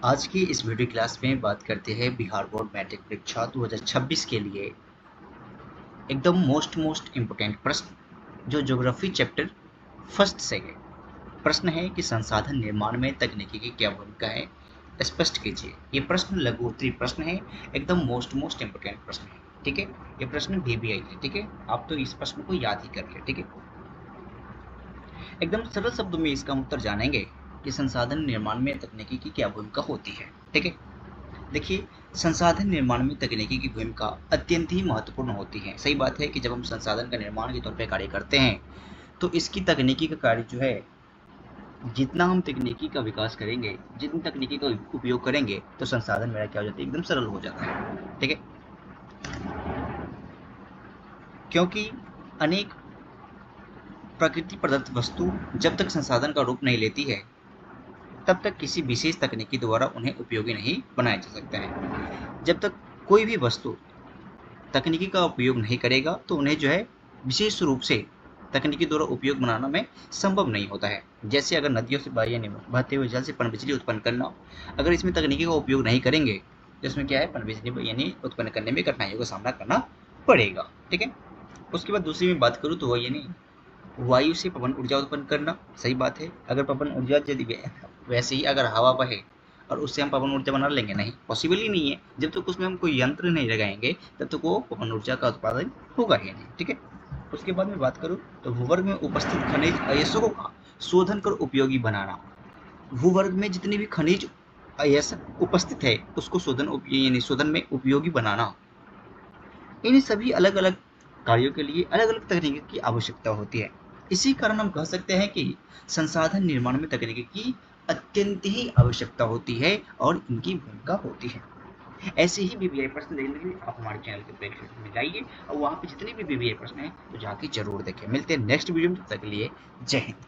आज की इस वीडियो क्लास में बात करते हैं बिहार बोर्ड मैट्रिक परीक्षा 2026 के लिए एकदम मोस्ट इम्पोर्टेंट प्रश्न जो ज्योग्राफी चैप्टर फर्स्ट से है। प्रश्न है कि संसाधन निर्माण में तकनीकी की क्या भूमिका है, स्पष्ट कीजिए। ये प्रश्न लघु उत्तरीय प्रश्न है, एकदम मोस्ट इम्पोर्टेंट प्रश्न है। ठीक है, ये प्रश्न VBI है। ठीक है, आप तो इस प्रश्न को याद ही कर ले। ठीक है, एकदम सरल शब्दों में इसका उत्तर जानेंगे कि संसाधन निर्माण में तकनीकी की क्या भूमिका होती है। ठीक है, देखिए, संसाधन निर्माण में तकनीकी की भूमिका अत्यंत ही महत्वपूर्ण होती है। सही बात है कि जब हम संसाधन का निर्माण के तौर पे कार्य करते हैं तो इसकी तकनीकी का कार्य जो है, जितना हम तकनीकी का विकास करेंगे, जितनी तकनीकी का उपयोग करेंगे तो संसाधन मेरा क्या हो जाता है, एकदम सरल हो जाता है। ठीक है, क्योंकि अनेक प्रकृति प्रदत्त वस्तु जब तक संसाधन का रूप नहीं लेती है तब तक किसी विशेष तकनीकी द्वारा उन्हें उपयोगी नहीं बनाया जा सकता है। जब तक कोई भी वस्तु तकनीकी का उपयोग नहीं करेगा तो उन्हें जो है विशेष रूप से तकनीकी द्वारा उपयोग बनाना में संभव नहीं होता है। जैसे अगर नदियों से यानी बहते हुए जल से पनबिजली उत्पन्न करना, अगर इसमें तकनीकी का उपयोग नहीं करेंगे तो इसमें क्या है, पनबिजली यानी उत्पन्न करने में कठिनाइयों का सामना करना पड़ेगा। ठीक है, उसके बाद दूसरी में बात करूँ तो वो यानी वायु से पवन ऊर्जा उत्पन्न करना। सही बात है, अगर पवन ऊर्जा यदि वैसे ही अगर हवा बहे और उससे हम पवन ऊर्जा बना लेंगे, नहीं, पॉसिबल ही नहीं है। जब तक उसमें हम कोई यंत्र नहीं लगाएंगे तब तक वो पवन ऊर्जा का उत्पादन होगा ही नहीं। ठीक है, उसके बाद में बात करूँ तो भूवर्ग में उपस्थित खनिज अयस्कों का शोधन कर उपयोगी बनाना। भूवर्ग में जितने भी खनिज अयस्क उपस्थित है उसको यानी शोधन में उपयोगी बनाना। इन सभी अलग अलग कार्यों के लिए अलग अलग तकनीकी की आवश्यकता होती है। इसी कारण हम कह सकते हैं कि संसाधन निर्माण में तकनीकी की अत्यंत ही आवश्यकता होती है और इनकी भूमिका होती है। ऐसे ही बीबीआई प्रश्न देखने के लिए आप हमारे चैनल के प्लेलिस्ट में जाइए और वहाँ पे जितने भी बीबीआई प्रश्न हैं तो जाके जरूर देखें। मिलते हैं नेक्स्ट वीडियो में, तब तक के लिए जय हिंद।